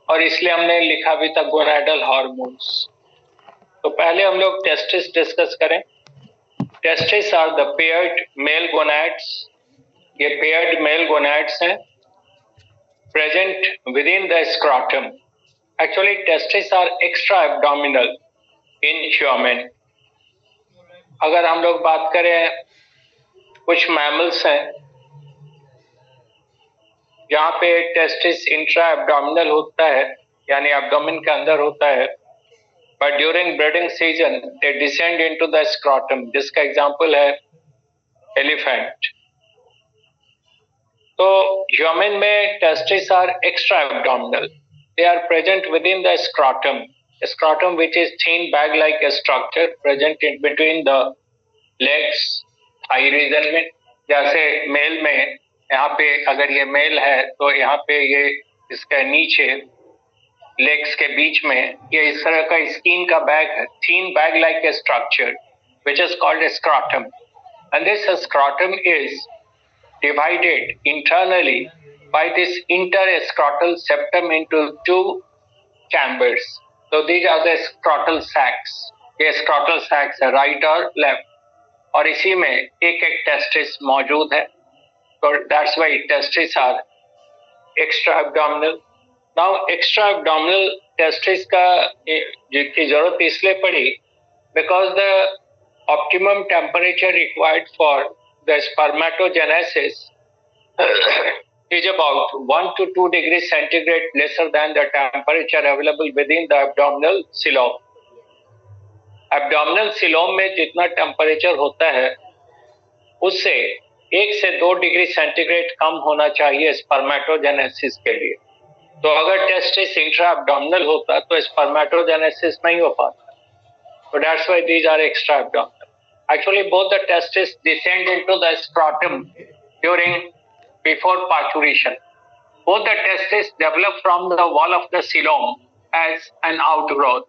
और इसलिए हमने लिखा भी था गोनाडल हार्मोन्स। तो पहले हम लोग टेस्टिस डिस्कस करें। Testis are the paired male gonads. ये पेयर्ड मेल गोनाड्स हैं present within the scrotum. Actually testis are extra abdominal in human. अगर हम लोग बात करें, कुछ मैमल्स हैं जहाँ पे टेस्टिस इंट्रा एब्डोमिनल होता है, यानी एब्डोमेन के अंदर होता है, but during breeding season they descend into the scrotum, जिसका एग्जांपल है एलिफेंट। तो ह्यूमन में testis are extra abdominal, they are present within the scrotum which is thin bag like a structure present in between the legs, thigh region में। जैसे mail में यहाँ पे अगर ये मेल है तो यहाँ पे ये इसके नीचे लेग्स के बीच में ये इस तरह का स्किन का बैग है, thin bag like a structure which is called a scrotum, and this scrotum is divided internally by this interscrotal septum into two chambers. तो these are the scrotal sacs. ये स्क्रॉटल सैक्स है right और left, और इसी में एक एक testis मौजूद है। So that's why testes are extra abdominal. Now extra abdominal testis का की जरूरत इसलिए पड़ी because the optimum temperature required for the spermatogenesis is about 1 to 2 degrees centigrade lesser than the temperature available within the abdominal coelom. Abdominal coelom में जितना temperature होता है उससे 1 से 2 डिग्री सेंटीग्रेड कम होना चाहिए स्पर्मेटोजेनेसिस के लिए। तो अगर टेस्टिस इंट्रा एब्डोमिनल होता तो स्पर्मेटोजेनेसिस नहीं हो पाता। So that's why these are extra abdominal. Actually, both the testes descend into the scrotum before parturition. Both the testes develop from the wall of the coelom as an outgrowth.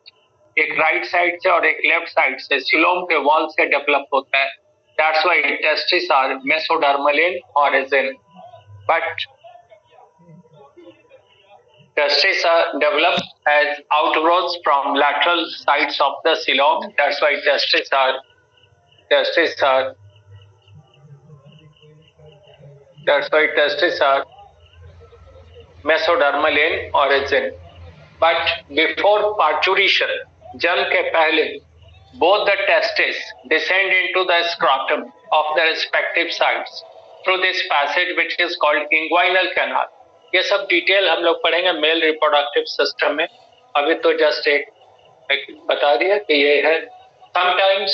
एक right side से और एक left side से coelom के wall से develop होता है। That's why testes are mesodermal in origin, but testes are developed as outgrowths from lateral sides of the coelom. That's why testes are mesodermal in origin. But before parturition, जन्म के पहले, both the testes descend into the scrotum of the respective sides through this passage which is called inguinal canal. ये सब detail हम लोग पढ़ेंगे male reproductive system में। अभी तो जस्ट एक बता दिया कि ये है। Sometimes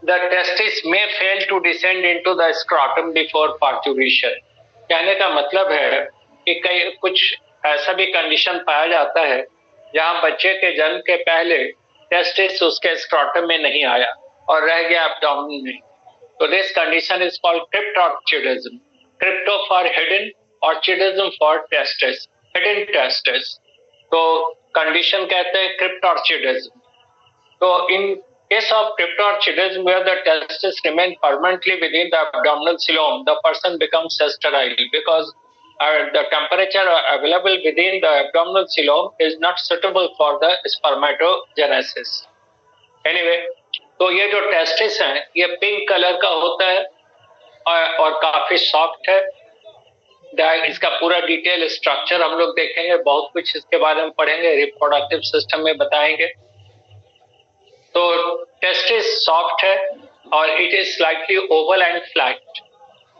the testis may fail to descend into the scrotum before parturition. कहने का मतलब है कि कई कुछ ऐसा भी कंडीशन पाया जाता है जहाँ बच्चे के जन्म के पहले टेस्टिस उसके स्क्रॉटम में नहीं आया और रह गया एब्डोमेन में। तो this condition is called cryptorchidism. Crypto for hidden, orchidism for testis, hidden testis. तो कंडीशन कहते हैं क्रिप्टोर्चिडिज्म। तो in case of cryptorchidism where the testis remain permanently within the abdominal coelom, the person becomes sterile because the temperature available within the abdominal coelom is not suitable for the spermatogenesis. Anyway, तो ये जो testis हैं ये pink colour का होता है और काफी सॉफ्ट है। इसका पूरा डिटेल स्ट्रक्चर हम लोग देखेंगे, बहुत कुछ इसके बारे में पढ़ेंगे, रिप्रोडक्टिव सिस्टम में बताएंगे। तो टेस्टिस सॉफ्ट है और it is slightly oval and flat.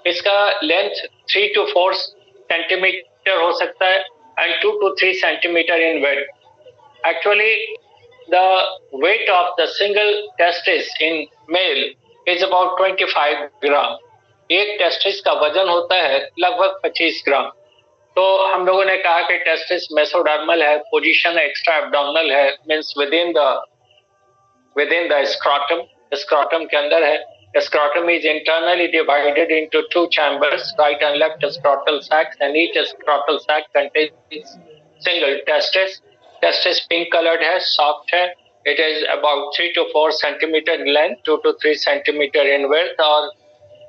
इसका लेंथ 3 to 4 सेंटीमीटर हो सकता है and 2 to 3 centimetre in weight. Actually the weight of the single testis in male is about 25 gram. एक टेस्टिस का वजन होता है लगभग 25 ग्राम। तो हम लोगों ने कहा कि टेस्टिस मेसोडर्मल है, पोजीशन एक्स्ट्रा एब्डोमिनल है, means with in the scrotum, scrotum के अंदर है। The scrotum is internally divided into 2 chambers, right and left scrotal sacs, and each scrotal sac contains single testis. Testis pink colored है, soft है. It is about 3 to 4 centimeter in length, 2 to 3 centimeter in width, और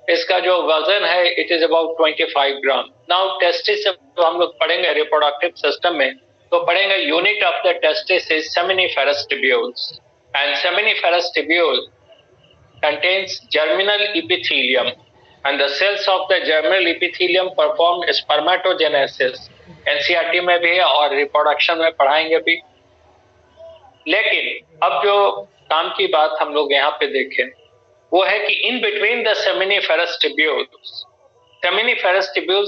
इसका जो वजन है it is about 25 gram. Now testis हम लोग पढ़ेंगे रिप्रोडक्टिव सिस्टम में तो पढ़ेंगे unit of the testis is seminiferous tubules and seminiferous tubule contains germinal epithelium and the cells of the germinal epithelium perform spermatogenesis. NCERT में भी है और रिप्रोडक्शन में पढ़ाएंगे भी। लेकिन अब जो काम की बात हम लोग यहाँ पे देखें वो है कि in between the seminiferous tubules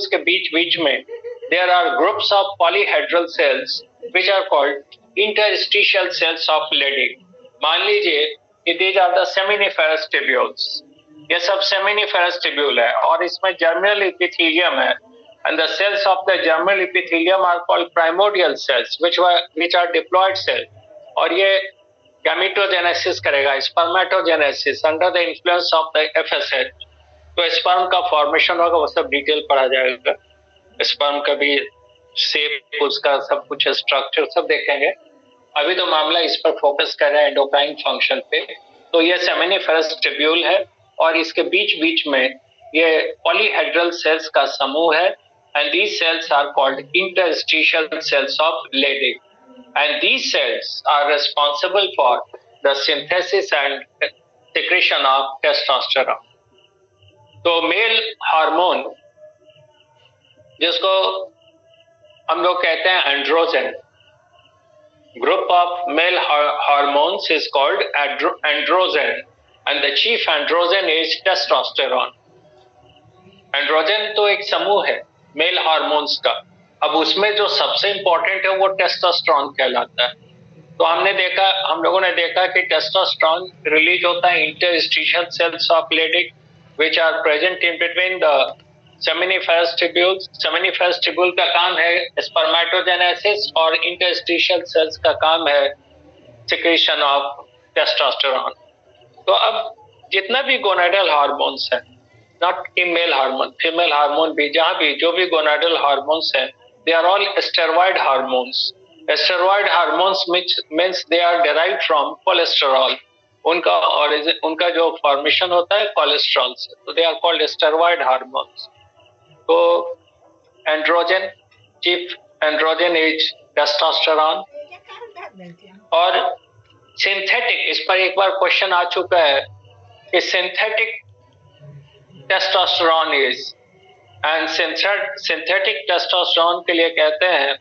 के बीच बीच में there are groups of polyhedral cells which are called interstitial cells of Leydig. मान लीजिए कि these are the seminiferous tubules, ये सब seminiferous tubule है और इसमें germinal epithelium है and the cells of the germinal epithelium are called primordial cells which are diploid cells और ये gametogenesis करेगा, spermatogenesis under the influence of the FSH। तो sperm का formation होगा, वो सब डिटेल पढ़ा जाएगा, sperm का भी शेप, उसका सब कुछ स्ट्रक्चर सब देखेंगे। अभी तो मामला इस पर फोकस कर रहे हैं एंडोक्राइन फंक्शन पे। तो ये सेमिनिफेरस ट्यूब्यूल है और इसके बीच बीच में ये पॉलीहेड्रल सेल्स का समूह है and these cells are called interstitial cells of Leydig and these cells are responsible for the synthesis and secretion of testosterone. तो मेल हार्मोन जिसको हम लोग कहते हैं androgen, group of male hormones is called androgen and the chief androgen is testosterone। Androgen तो एक समूह है मेल हार्मोन्स का, अब उसमें जो सबसे इंपॉर्टेंट है वो टेस्टोस्टेरोन कहलाता है। तो हम लोगों ने देखा कि टेस्टोस्टेरोन रिलीज होता है interstitial cells of Leydig which are present in between the seminiferous tubules. Seminiferous tubule का काम है स्पर्मेटोजेनेसिस और इंटरस्टिशियल सेल्स का काम है सिक्रेशन ऑफ टेस्टोस्टेरोन। तो अब जितना भी गोनाडल हार्मोन्स हैं, not male hormone, female hormone भी, जहां भी जो भी गोनाडल हार्मोन्स हैं, they are all steroid hormones. Steroid hormones means they are derived from cholesterol. उनका जो फॉर्मेशन होता है कोलेस्ट्रॉल से, तो they are called steroid hormones. तो androgen, chief androgen is testosterone. और सिंथेटिक, इस पर एक बार क्वेश्चन आ चुका है कि synthetic testosterone is, and synthetic testosterone के लिए कहते हैं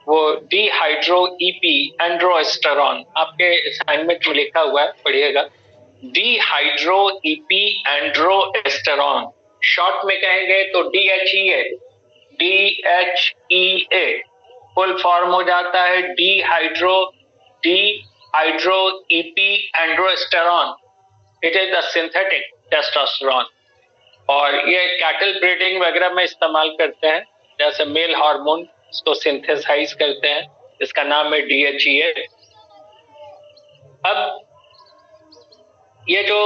वो डिहाइड्रो ईपी एंड्रोस्टेरोन। आपके असाइनमेंट में लिखा हुआ है, पढ़िएगा, डिहाइड्रो ईपी एंड्रोस्टेरोन। शॉर्ट में कहेंगे तो DHEA, फुल फॉर्म हो जाता है dehydro EP androsterone. It is the synthetic testosterone और ये कैटल ब्रीडिंग वगैरह में इस्तेमाल करते हैं, जैसे मेल हार्मोन को सिंथेसाइज करते हैं, इसका नाम है DHEA। अब ये जो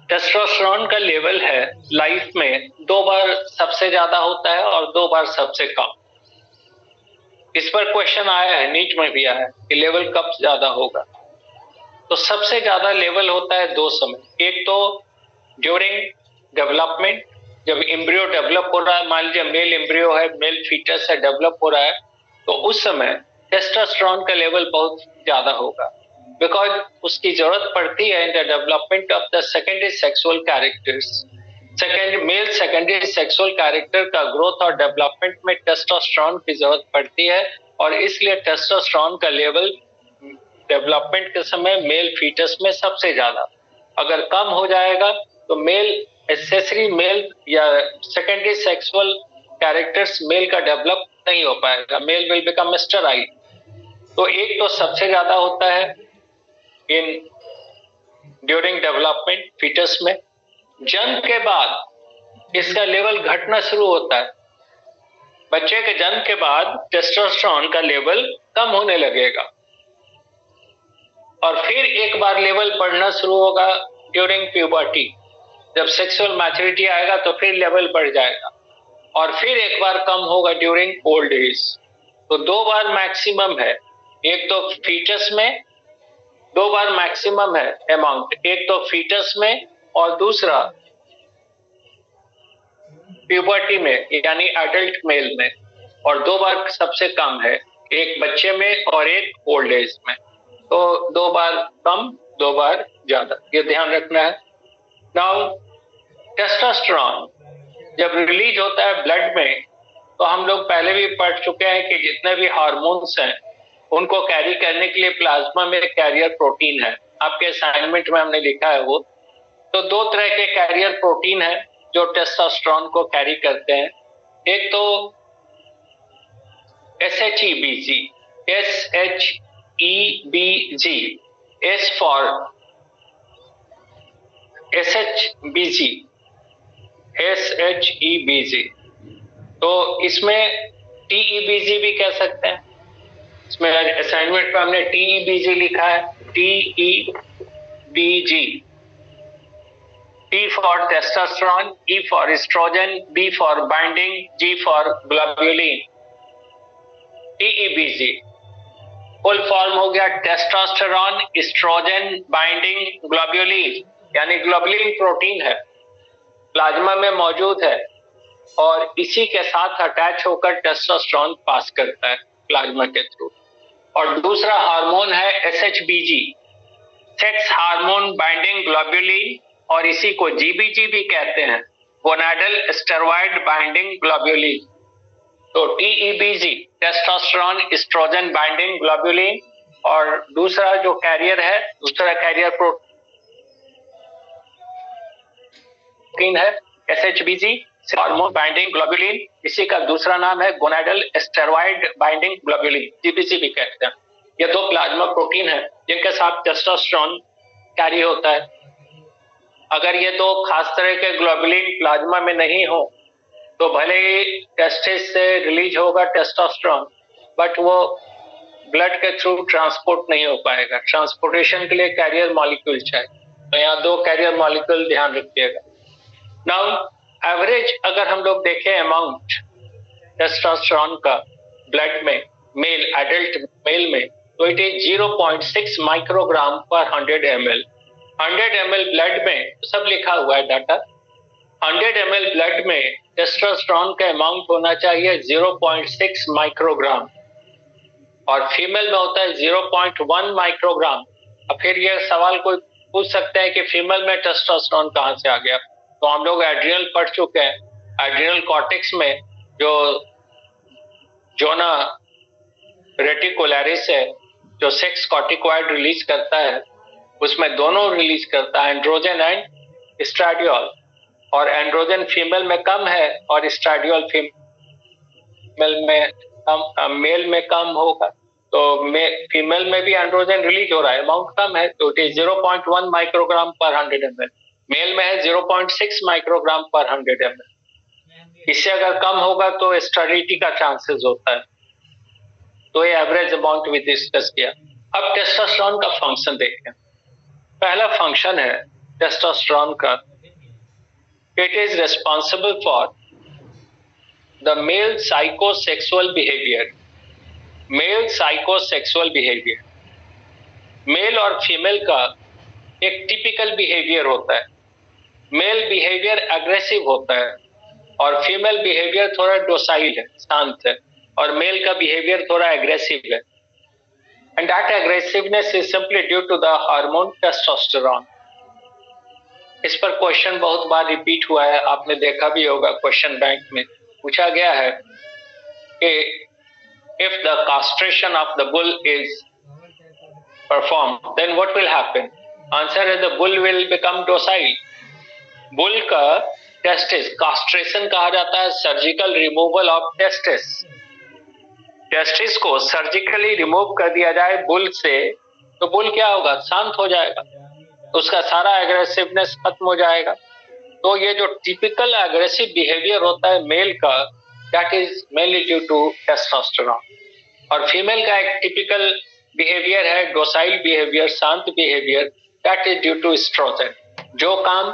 टेस्टोस्टेरोन का लेवल है लाइफ में 2 बार सबसे ज्यादा होता है और 2 बार सबसे कम। इस पर क्वेश्चन आया है, नीट में भी आया है कि लेवल कब ज्यादा होगा। तो सबसे ज्यादा लेवल होता है 2 समय। एक तो ड्यूरिंग डेवलपमेंट, जब एम्ब्रियो डेवलप हो रहा है, मान लीजिए मेल एम्ब्रियो है, मेल फीटस है, डेवलप हो रहा है, तो उस समय टेस्टोस्टेरोन का लेवल बहुत ज्यादा होगा, बिकॉज उसकी जरूरत पड़ती है in the development of the secondary sexual characters. Male secondary sexual character का ग्रोथ और डेवलपमेंट में टेस्टोस्टेरोन की जरूरत पड़ती है और इसलिए टेस्टोस्टेरोन का लेवल डेवलपमेंट के समय मेल फीटस में सबसे ज्यादा। अगर कम हो जाएगा तो मेल एक्सेसरी मेल या सेकेंडरी सेक्सुअल कैरेक्टर्स मेल का डेवलप नहीं हो पाएगा, मेल विल बिकम स्टेराइल। तो एक तो सबसे ज्यादा होता है इन ड्यूरिंग डेवलपमेंट फीटस में। जन्म के बाद इसका लेवल घटना शुरू होता है। बच्चे के जन्म के बाद टेस्टोस्टेरोन का लेवल कम होने लगेगा और फिर एक बार लेवल बढ़ना शुरू होगा ड्यूरिंग प्यूबर्टी। जब सेक्सुअल मैच्योरिटी आएगा तो फिर लेवल बढ़ जाएगा और फिर एक बार कम होगा ड्यूरिंग ओल्ड एज। तो 2 बार मैक्सिमम है, एक तो फीटस में 2 बार मैक्सिमम है अमाउंट, एक तो फीटस में और दूसरा प्यूबर्टी में यानी एडल्ट मेल में, और 2 बार सबसे कम है एक बच्चे में और एक ओल्ड एज में। तो 2 बार कम 2 बार ज्यादा, ये ध्यान रखना है। नाउ टेस्टोस्टेरोन जब रिलीज होता है ब्लड में, तो हम लोग पहले भी पढ़ चुके हैं कि जितने भी हार्मोन्स हैं उनको कैरी करने के लिए प्लाज्मा में कैरियर प्रोटीन है। आपके असाइनमेंट में हमने लिखा है वो। तो 2 तरह के कैरियर प्रोटीन है जो टेस्टोस्टेरोन को कैरी करते हैं। एक तो SHEBG, SHEBG, S for SHBG, SHEBG। तो इसमें TEBG भी कह सकते हैं। इसमें असाइनमेंट में हमने TEBG लिखा है, TEBG। T for testosterone, E for estrogen, B for binding, G for globulin। TEBG full form हो गया टेस्टोस्टेरोन एस्ट्रोजन बाइंडिंग ग्लोब्यूलिन, यानी ग्लोब्यूलिन प्रोटीन है, प्लाज्मा में मौजूद है और इसी के साथ अटैच होकर टेस्टोस्टेरोन पास करता है प्लाज्मा के थ्रू। और दूसरा हार्मोन है SHBG, sex hormone binding globulin, और इसी को GBG भी कहते हैं, गोनाडल स्टेरॉइड बाइंडिंग ग्लोब्यूलिन। तो TEBG testosterone oestrogen binding globulin, और दूसरा जो कैरियर है, दूसरा कैरियर प्रोटीन है SHBG, हार्मोन बाइंडिंग ग्लोब्यूलिन, इसी का दूसरा नाम है gonadal steroid binding globulin, GBG भी कहते हैं। ये 2 प्लाज्मा प्रोटीन है जिनके साथ टेस्टोस्टेरोन कैरी होता है। अगर ये 2 खास तरह के ग्लोब्यूलिन प्लाज्मा में नहीं हो तो भले ही टेस्टिस से रिलीज होगा टेस्टोस्टेरोन, बट वो ब्लड के थ्रू ट्रांसपोर्ट नहीं हो पाएगा। ट्रांसपोर्टेशन के लिए कैरियर मॉलिक्यूल चाहिए, तो यहाँ 2 कैरियर मॉलिक्यूल ध्यान रखिएगा। नाउ एवरेज अगर हम लोग देखें अमाउंट टेस्टोस्टेरोन का ब्लड में, मेल एडल्ट मेल में, तो इट इज 0.6 माइक्रोग्राम पर 100 ml। 100 ml ब्लड में सब लिखा हुआ है डाटा। 100 ml ब्लड में टेस्टोस्टेरोन का अमाउंट होना चाहिए 0.6 माइक्रोग्राम, और फीमेल में होता है 0.1 माइक्रोग्राम। अब फिर ये सवाल कोई पूछ सकते हैं कि फीमेल में टेस्टोस्टेरोन कहां से आ गया। तो हम लोग एड्रिनल पढ़ चुके हैं, एड्रिनल कॉर्टेक्स में जो जोना रेटिकुलरिस है, जो सेक्स कॉर्टिकॉइड रिलीज करता है, उसमें दोनों रिलीज करता है, एंड्रोजन एंड एस्ट्राडियोल। और एंड्रोजन फीमेल में कम है और एस्ट्राडियोल फीमेल में कम, मेल में कम होगा। तो फीमेल में भी एंड्रोजन रिलीज हो रहा है, अमाउंट कम है, तो इट इज 0.1 माइक्रोग्राम पर 100 ml। मेल में है 0.6 माइक्रोग्राम पर 100 ml। इससे अगर कम होगा तो स्टेरिलिटी का चांसेस होता है। तो ये एवरेज अमाउंट भी डिस्कस किया। अब टेस्टोस्टेरोन का फंक्शन देखें। पहला फंक्शन है टेस्टोस्टेरोन का, it is responsible for the male psychosexual behaviour. Male psychosexual behaviour, male और फीमेल का एक टिपिकल बिहेवियर होता है। मेल बिहेवियर एग्रेसिव होता है और फीमेल बिहेवियर थोड़ा डोसाइल है, शांत है, और मेल का बिहेवियर थोड़ा एग्रेसिव है। And that aggressiveness is simply due to the hormone testosterone. इस पर क्वेश्चन बहुत बार रिपीट हुआ है, आपने देखा भी होगा, क्वेश्चन बैंक में पूछा गया है कि if the castration of the bull is performed, then what will happen? Answer is the bull will become docile. Bull का टेस्टिस, कास्ट्रेशन कहा जाता है surgical removal of testis. Testis को सर्जिकली रिमूव कर दिया जाए बुल से, तो बुल क्या होगा, शांत हो जाएगा, उसका सारा एग्रेसिवनेस खत्म हो जाएगा। तो ये जो टिपिकल एग्रेसिव बिहेवियर होता है मेल का, that is mainly due to testosterone. और फीमेल का एक टिपिकल बिहेवियर है डोसाइल बिहेवियर, शांत behaviour, that is due to oestrogen. जो काम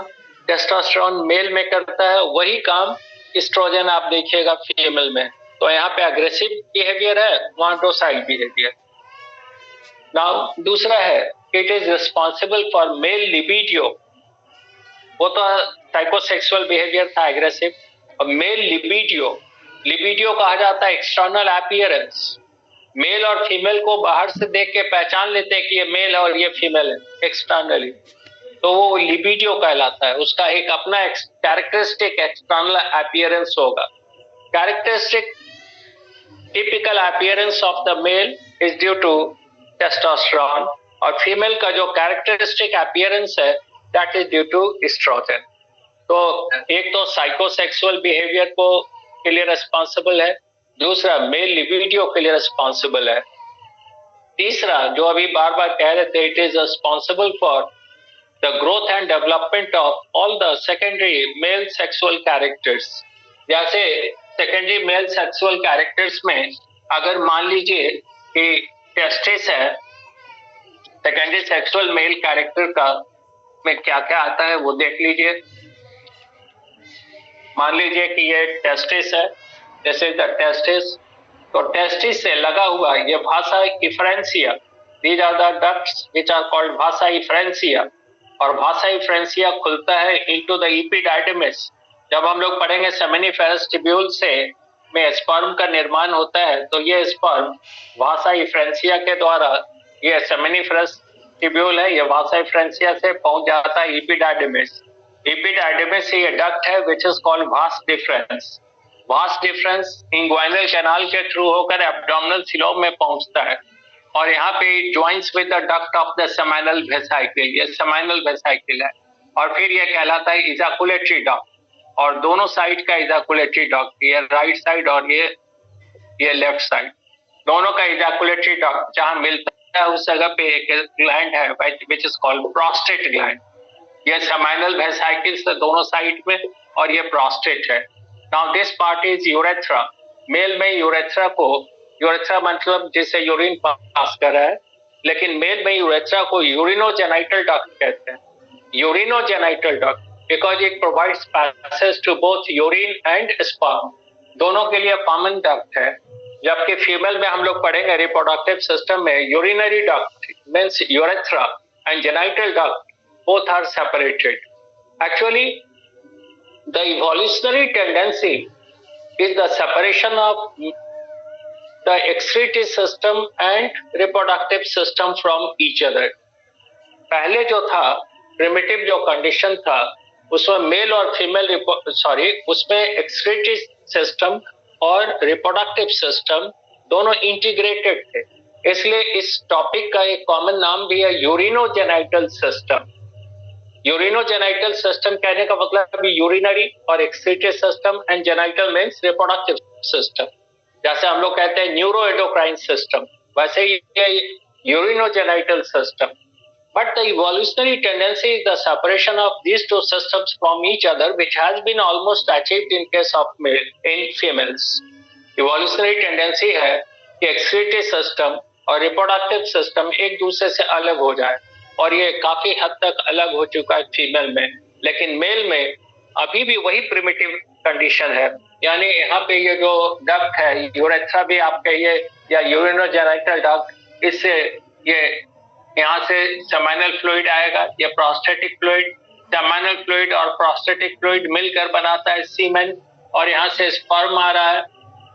टेस्टोस्टेरोन मेल में करता है वही काम एस्ट्रोजन आप देखिएगा फीमेल में। तो यहाँ पे अग्रेसिव बिहेवियर है, वहां डोसाइल बिहेवियर। नाउ दूसरा है, it is responsible for male libido. वो तो साइकोसेक्सुअल बिहेवियर था एग्रेसिव। और मेल लिबिडो, लिबिडो कहा जाता है एक्सटर्नल अपीयरेंस। मेल और फीमेल को बाहर से देख के पहचान लेते हैं कि ये मेल है और ये फीमेल है एक्सटर्नली, तो वो लिबिडो कहलाता है। उसका एक अपना कैरेक्टरिस्टिक एक्सटर्नल अपीयरेंस होगा। Characteristic typical appearance of the male is due to testosterone, और फीमेल का जो कैरेक्टरिस्टिक अपीयरेंस है that is due to oestrogen. तो एक तो साइकोसेक्सुअल बिहेवियर को के लिए रिस्पॉन्सिबल है, दूसरा मेल लिबिडो के लिए रिस्पॉन्सिबल है, तीसरा जो अभी बार बार कह रहे थे it is responsible for the growth and development of all the secondary male sexual characters. जैसे सेकेंडरी मेल सेक्सुअल कैरेक्टर्स में अगर मान लीजिए कि टेस्टिस है, सेकेंडरी सेक्सुअल मेल कैरेक्टर का में क्या क्या आता है वो देख लीजिए। मान लीजिए कि ये टेस्टिस है, दिस इज द टेस्टिस, तो टेस्टिस से लगा हुआ ये vasa efferentia, these are the ducts which are called vasa efferentia, और भाषा इफ्रेंसिया खुलता है इनटू द एपिडाइडमिस। जब हम लोग पढ़ेंगे सेमिनिफेरस ट्यूब्यूल से में स्पर्म का निर्माण होता है, तो ये स्पर्म भाषा इफ्रेंसिया के द्वारा, ये सेमिनिफेरस ट्यूब्यूल है, ये भाषा इफ्रेंसिया से पहुंच जाता है एपिडाइडमिस। एपिडाइडमिस से ये डक्ट है which is called vas deferens. Vas deferens inguinal canal के थ्रू होकर एब्डोमिनल सिलोम में पहुंचता है, और यहाँ पे joins with the duct of the seminal vesicle, ये सेमाइनल वेसाइकिल है, और फिर ये कहलाता है इजाकुलेटरी डक्ट, और दोनों साइड का इजाकुलेटरी डक्ट, ये राइट साइड और ये लेफ्ट साइड, दोनों का इजाकुलेटरी डक्ट जहां मिलता है उस जगह पे एक ग्लैंड है which is called prostate gland. ये सेमाइनल वेसाइकिल से दोनों साइड में, और ये प्रोस्टेट है। Now this part is urethra. Male में यूरेथ्रा को, यूरेथ्रा मतलब जिससे यूरिन पास कर रहा है, लेकिन मेल में यूरेथ्रा को यूरिनोजेनाइटल डक्ट कहते हैं। Urinogenital duct because it provides passage to both urine and sperm, दोनों के लिए कॉमन डक्ट है। जबकि फीमेल में हम लोग पढ़ेंगे रिप्रोडक्टिव सिस्टम में urinary duct means urethra and genital duct both are separated. Actually, the evolutionary tendency is the separation of the excretory system and reproductive system from each other. पहले जो था प्रिमिटिव जो condition था उसमें mail और female उसमें excretory system और reproductive system दोनों इंटीग्रेटेड थे, इसलिए इस टॉपिक का एक कॉमन नाम भी है यूरिनोजेनाइटल सिस्टम। यूरिनोजेनाइटल सिस्टम कहने का मतलब यूरिनरी और excretory system and genital means reproductive system. जैसे हम लोग कहते हैं न्यूरोएंडोक्राइन सिस्टम, वैसे ही ये urinogenital system. But the evolutionary tendency is the separation of these two systems from each other, which has been almost achieved in case of females. Evolutionary tendency है कि excretory system और reproductive system एक दूसरे से अलग हो जाए, और ये काफी हद तक अलग हो चुका है फीमेल में, लेकिन मेल में अभी भी वही प्रिमिटिव कंडीशन है। यानी यहाँ पे ये जो डक्ट है, यूरेथ्रा भी आप कहिए या यूरिनोजेनाइटल डक्ट, इससे ये यहाँ से सेमाइनल फ्लूइड आएगा, ये प्रोस्टेटिक फ्लूइड, सेमाइनल फ्लूइड और प्रोस्टेटिक फ्लूइड मिलकर बनाता है सीमेन, और यहाँ से स्पर्म आ रहा है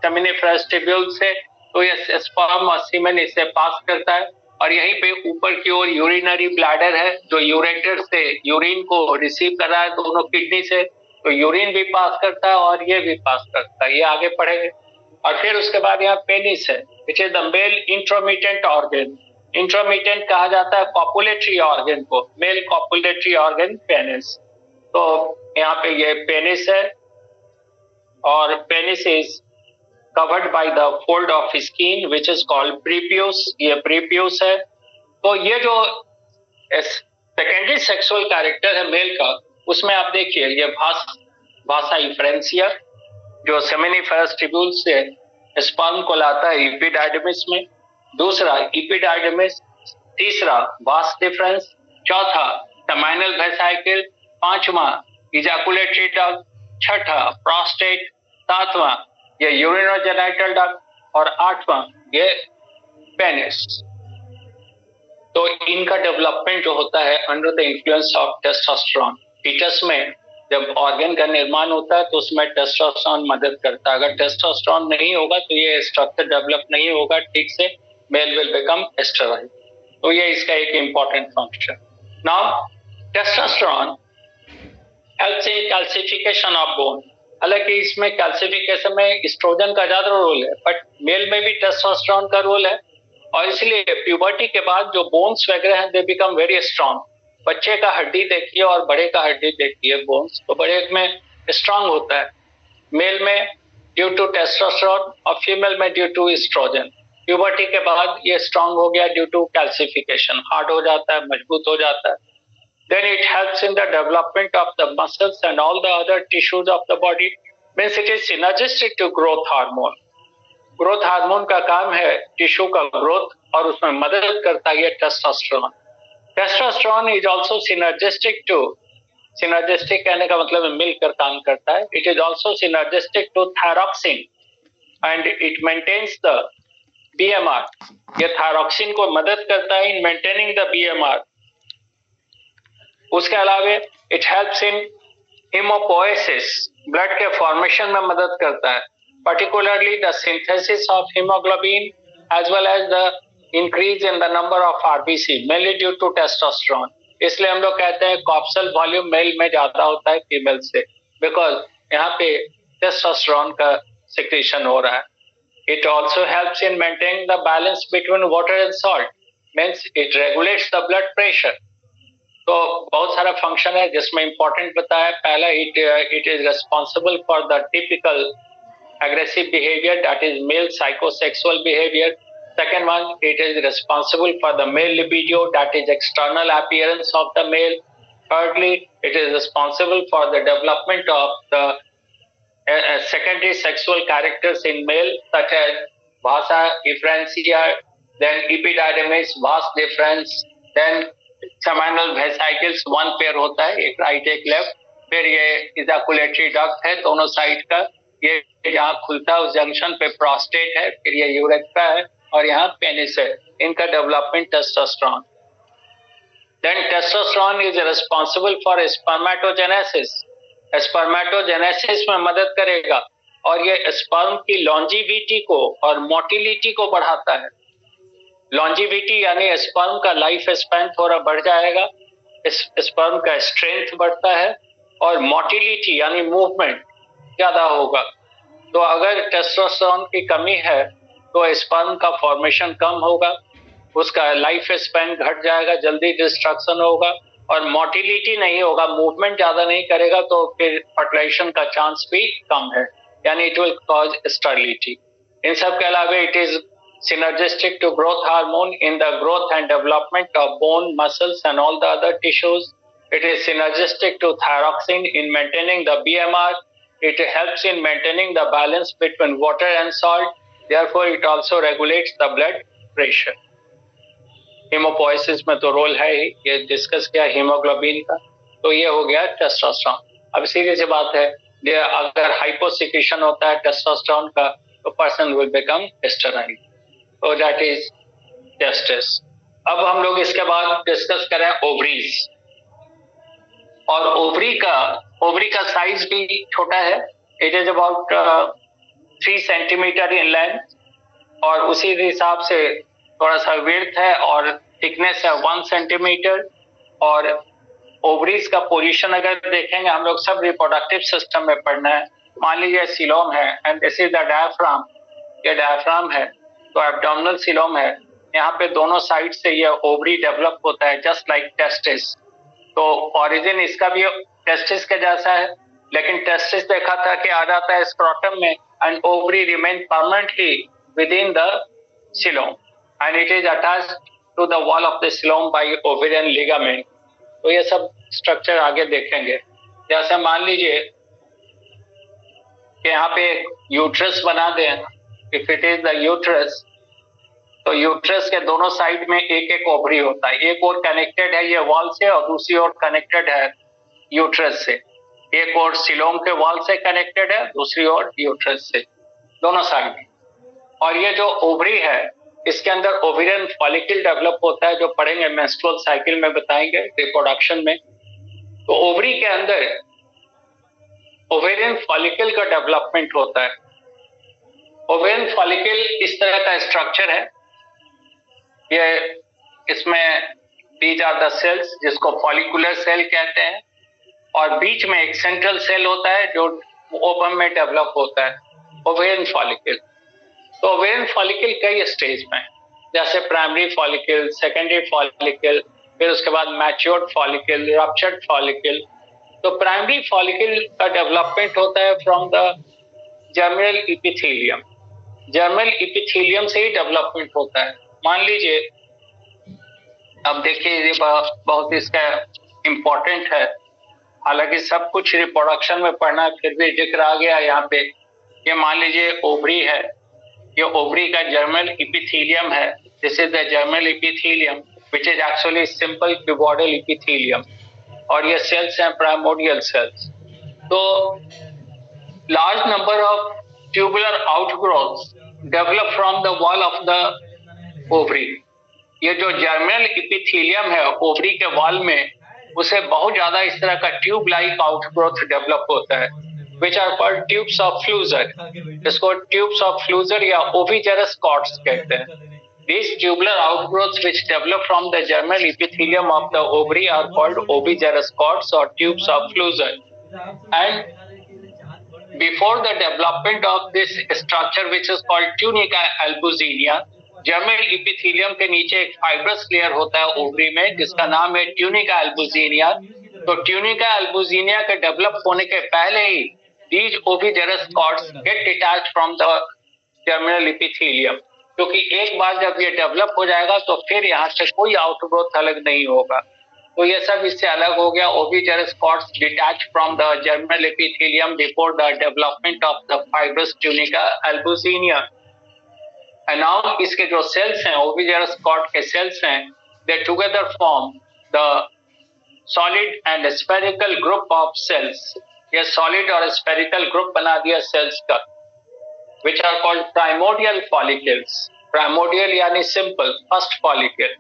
सेमिनिफेरस ट्यूब्यूल से, तो ये स्पर्म और सीमेन इससे पास करता है, और यहीं पे ऊपर की ओर यूरिनरी ब्लैडर है जो यूरेटर से यूरिन को रिसीव कर रहा है दोनों किडनी से, तो यूरिन भी पास करता है और ये भी पास करता है, ये आगे पढ़ेंगे। और फिर उसके बाद यहाँ पेनिस है which is the male intromittent organ. Intromittent कहा जाता है कॉपुलेटरी ऑर्गन को, मेल कॉपुलेटरी ऑर्गन पेनिस। तो यहाँ पे ये पेनिस है, और penis is covered by the fold of skin which is called prepuce, ये prepuce है। तो ये जो सेकेंडरी सेक्सुअल कैरेक्टर है मेल का, उसमें आप देखिए ये भाषा इफ्रेंसिया जो सेमिनिफेरस ट्यूब्यूल से स्पर्म को लाता है एपिडाइडमिस में, दूसरा एपिडाइडमिस, तीसरा वास डिफरेंस, चौथा सेमाइनल वेसाइकिल, पांचवा इजाकुलेटरी डक्ट, छठा प्रोस्टेट, सातवां ये यूरिनोजेनाइटल डक्ट, और आठवां ये पेनिस। तो इनका डेवलपमेंट जो होता है under the influence of testosterone, foetus में जब ऑर्गन का निर्माण होता है तो उसमें टेस्टोस्टेरोन मदद करता है। अगर टेस्टोस्टेरोन नहीं होगा तो ये स्ट्रक्चर डेवलप नहीं होगा ठीक से, मेल विल बिकम स्टेराइल। तो ये इसका एक important function. Now testosterone helps in calcification of bone. हालांकि इसमें कैल्सिफिकेशन में एस्ट्रोजन का ज्यादा रोल है, बट मेल में भी टेस्टोस्टेरोन का रोल है, और इसलिए प्यूबर्टी के बाद जो बोन्स वगैरह हैं दे बिकम वेरी स्ट्रांग। बच्चे का हड्डी देखिए और बड़े का हड्डी देखिए, बोन्स तो बड़े में स्ट्रांग होता है, मेल में ड्यू टू टेस्टोस्टेरोन और फीमेल में ड्यू टू एस्ट्रोजन। प्यूबर्टी के बाद ये स्ट्रांग हो गया ड्यू टू कैल्सिफिकेशन, हार्ड हो जाता है, मजबूत हो जाता है। Then it helps in the development of the muscles and all the other tissues of the body. Means it is synergistic to growth hormone. Growth hormone का काम है टिश्यू का ग्रोथ, और उसमें मदद करता है testosterone. Testosterone is also synergistic to, synergistic कहने का मतलब मिलकर काम करता है। It is also synergistic to thyroxine and it maintains the BMR. ये थायरॉक्सिन को मदद करता है इन मेंटेनिंग द बीएमआर। उसके अलावा इट हेल्प्स इन हीमोपोएसिस, ब्लड के फॉर्मेशन में मदद करता है, particularly the synthesis of hemoglobin as well as the increase in the number of RBC, mainly due to testosterone. इसलिए हम लोग कहते हैं कॉप्सल वॉल्यूम मेल में ज्यादा होता है फीमेल से, बिकॉज यहाँ पे टेस्टोस्टेरोन का सिक्रीशन हो रहा है। It also helps in maintaining the balance between water and salt, means it regulates the blood pressure. तो बहुत सारा फंक्शन है जिसमें इंपॉर्टेंट बताया। पहला, it is responsible for the typical aggressive behavior, that is male psychosexual behavior. Second one, it is responsible for the male libido, that is external appearance of the male. Thirdly, it is responsible for the development of the secondary sexual characters in male, such as vasa efferentia, then epididymis, vas deferens, then seminal vesicles, one pair होता है, एक right एक left. फिर ये इजाकुलेटरी duct है दोनों side का, ये जहाँ खुलता है उस जंक्शन पे प्रोस्टेट है, फिर ये यूरेथ्रा है, और यहाँ पेनिस है। इनका development testosterone. Then testosterone is responsible for spermatogenesis. Spermatogenesis में मदद करेगा, और ये स्पर्म की लॉन्जिविटी को और मोटिलिटी को बढ़ाता है। लॉन्जिविटी यानी स्पर्म का लाइफ स्पैन थोड़ा बढ़ जाएगा, स्पर्म का स्ट्रेंथ बढ़ता है, और मोटिलिटी यानी मूवमेंट ज्यादा होगा। तो अगर टेस्टोस्टेरोन की कमी है तो स्पर्म का फॉर्मेशन कम होगा, उसका लाइफ स्पैन घट जाएगा, जल्दी डिस्ट्रक्शन होगा, और मोटिलिटी नहीं होगा, मूवमेंट ज्यादा नहीं करेगा, तो फिर फर्टिलाइजेशन का चांस भी कम है, यानी इट विल कॉज स्टरलिटी। इन सब के अलावा it is synergistic to growth hormone in the growth and development of bone, muscles and all the other tissues. It is synergistic to thyroxine in maintaining the BMR. It helps in maintaining the balance between water and salt. Therefore, it also regulates the blood pressure. Hemopoiesis में तो role है ही, ये discuss किया haemoglobin का। तो ये हो गया टेस्टोस्टेरोन। अब सीधी सी बात है, अगर हाइपोसिक्रीशन होता है टेस्टोस्टेरोन का तो पर्सन विल बिकम स्टेराइल। तो दैट इज टेस्टिस। अब हम लोग इसके बाद डिस्कस करें ओवरीज। और ओवरी का साइज भी छोटा है, it is about 3 centimetre in length, और उसी हिसाब से थोड़ा सा विड्थ है, और थिकनेस है 1 सेंटीमीटर। और ओवरीज का पोजीशन अगर देखेंगे, हम लोग सब रिप्रोडक्टिव सिस्टम में पढ़ना है। मान लीजिए सीलोम है and this is the diaphragm, ये डायफ्राम है, तो एब्डोमिनल सीलोम है, यहाँ पे दोनों साइड से ये ओवरी डेवलप होता है जस्ट लाइक टेस्टिस। तो ओरिजिन इसका भी टेस्टिस के जैसा है, लेकिन टेस्टिस देखा था कि आ जाता है स्क्रोटम में, and ovary remain permanently within the coelom and it is attached to the wall of the coelom by ovarian ligament. तो ये सब स्ट्रक्चर आगे देखेंगे। जैसे मान लीजिए कि यहाँ पे यूट्रस बना दें, if it is the uterus, तो यूट्रस के दोनों साइड में एक एक ओवरी होता है, एक और कनेक्टेड है ये वॉल से और दूसरी ओर कनेक्टेड है यूट्रस से, एक और सीलोम के वॉल से कनेक्टेड है, दूसरी ओर यूट्रस से, दोनों साइड। और ये जो ओवरी है इसके अंदर ओवेरियन फॉलिकल डेवलप होता है, जो पढ़ेंगे मेंस्ट्रुअल साइकिल में बताएंगे रिप्रोडक्शन में। तो ओवरी के अंदर ओवेरियन फॉलिकल का डेवलपमेंट होता है। ओवेरियन फॉलिकल इस तरह का स्ट्रक्चर है, ये इसमें दीज आर द सेल्स जिसको फॉलिकुलर सेल कहते हैं, और बीच में एक सेंट्रल सेल होता है जो ओवम में डेवलप होता है, ओवेरियन फॉलिकल। तो ओवेरियन फॉलिकल कई स्टेज में, जैसे प्राइमरी फॉलिकल, सेकेंडरी फॉलिकल, फिर उसके बाद मैच्योर्ड फॉलिकल, रप्चर्ड फॉलिकल। तो प्राइमरी फॉलिकल का डेवलपमेंट होता है from the germinal epithelium. Germinal epithelium से ही डेवलपमेंट होता है। मान लीजिए, अब देखिए ये बहुत इसका इम्पोर्टेंट है, हालांकि सब कुछ रिप्रोडक्शन में पढ़ना है, फिर भी जिक्र आ गया यहाँ पे। ये मान लीजिए ओवरी है, ये ओवरी का जर्मिनल इपिथेलियम है। This is the germinal epithelium which is actually simple cuboidal epithelium, और ये सेल्स हैं प्राइमोडियल सेल्स। तो large number of tubular outgrowths develop from the wall of the ovary. ये जो जर्मिनल इपिथेलियम है ovary के wall में, उसे बहुत ज्यादा इस तरह का ट्यूब लाइक आउटग्रोथ डेवलप होता है, which are called tubes of Pfluger. इसको ट्यूब्स ऑफ फ्लूजर या ओविजेरस कॉर्ड्स कहते हैं। These tubular outgrowths which develop from the germinal epithelium of the ovary are called ovigerous cords or tubes of Flügel. And before the development of this structure which is called tunica albuginea, germinal epithelium के नीचे एक fibrous layer होता है ovary में जिसका नाम है tunica albuginea। तो tunica albuginea के डेवलप होने के पहले ही these ovigerous cords get detached from the germinal epithelium, क्योंकि एक बार जब ये डेवलप हो जाएगा तो फिर यहाँ से कोई आउटग्रोथ अलग नहीं होगा। तो ये सब इससे अलग हो गया। Ovigerous cords detach from the germinal epithelium before the development of the fibrous tunica albuginea. And now इसके जो सेल्स हैं, ओविजेरस कॉर्ड के सेल्स हैं, they together form the solid and spherical group of cells. ये solid और spherical group बना दिया sales का, which are called primordial follicles. Primordial यानी simple, first follicle.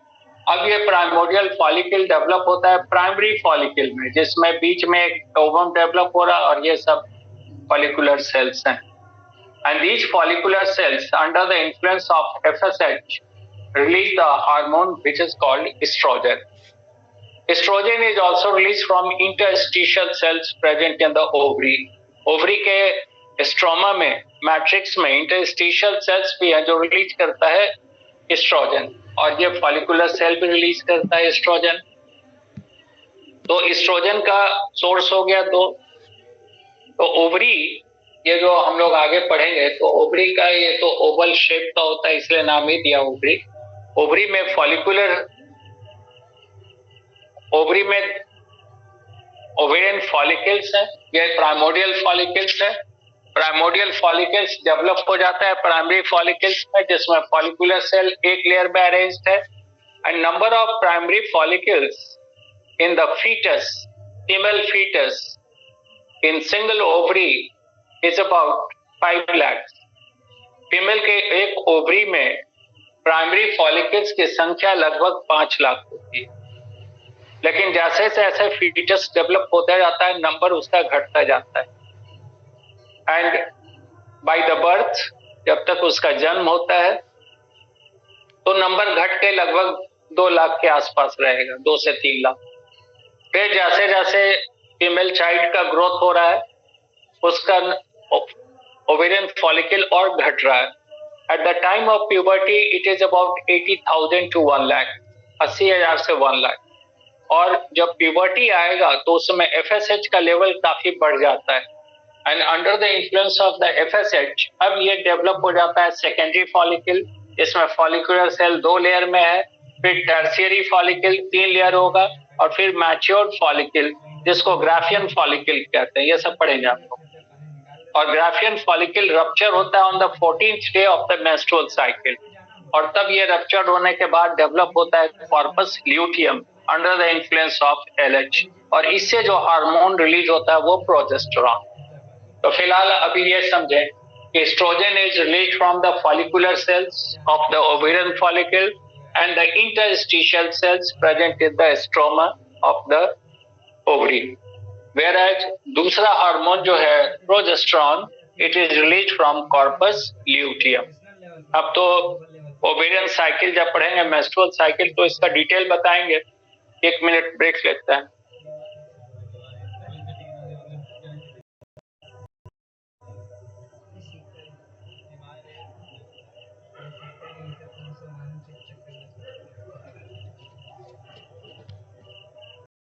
अब ये primordial follicle डेवलप होता है primary follicle में, जिसमें बीच में एक ovum डेवलप हो रहा है और ये सब follicular cells हैं. And these follicular cells under the influence of FSH release the hormone which is called estrogen. Estrogen is also released from interstitial cells present in the ovary. Ovary के stroma में, matrix में interstitial cells भी है जो release करता है oestrogen, और ये फॉलिकुलर सेल भी रिलीज करता है एस्ट्रोजन। तो एस्ट्रोजन का सोर्स हो गया तो ओवरी, ये जो हम लोग आगे पढ़ेंगे, तो ओवरी का ये तो ओवल शेप का होता है इसलिए नाम ही दिया ओवरी। ओवरी में ओवरी में ओवेरियन फॉलिकल्स हैं, ये प्राइमोडियल फॉलिकल्स है। प्राइमोडियल फॉलिकल्स डेवलप हो जाता है प्राइमरी फॉलिकल्स में, जिसमें फॉलिकुलर सेल एक लेयर में अरेंज्ड है। And number of primary follicles in the foetus, female foetus in single ovary is about 5 lakh. Female के एक ओवरी में प्राइमरी फॉलिकल्स की संख्या लगभग 5 लाख होती है, लेकिन जैसे जैसे फीटस डेवलप होता जाता है नंबर उसका घटता जाता है। एंड बाय द बर्थ, जब तक उसका जन्म होता है तो नंबर घट के लगभग 2 लाख के आसपास रहेगा, 2 से 3 लाख। फिर जैसे जैसे फीमेल चाइल्ड का ग्रोथ हो रहा है उसका ओवेरियन फॉलिकल और घट रहा है। At the time of puberty it is about 80,000 to 1 lakh, 80,000 से 1 लाख। और जब प्यूबर्टी आएगा तो उसमें FSH का लेवल काफी बढ़ जाता है। And under the influence of the FSH अब ये डेवलप हो जाता है सेकेंडरी फॉलिकल, इसमें फॉलिकुलर सेल 2 लेयर में है, फिर टर्शियरी फॉलिकल 3 लेयर होगा, और फिर मैच्योर्ड फॉलिकल जिसको ग्राफियन फॉलिकल कहते हैं। ये सब पढ़ेंगे आपको। और ग्राफियन फॉलिकल रप्चर होता है on the 14th day of the menstrual cycle, और तब ये रप्चर होने के बाद डेवलप होता है corpus luteum under the influence of LH, और इससे जो हार्मोन रिलीज होता है वो प्रोजेस्टेरॉन। तो फिलहाल अभी ये समझें कि oestrogen is release from the follicular cells of the ovarian follicle and the interstitial cells present in the stroma of the ovary. whereas दूसरा हार्मोन जो है progesterone, it is release from corpus luteum. अब तो ovarian cycle जब पढ़ेंगे, menstrual cycle, तो इसका detail बताएंगे। 1 मिनट ब्रेक लेते हैं।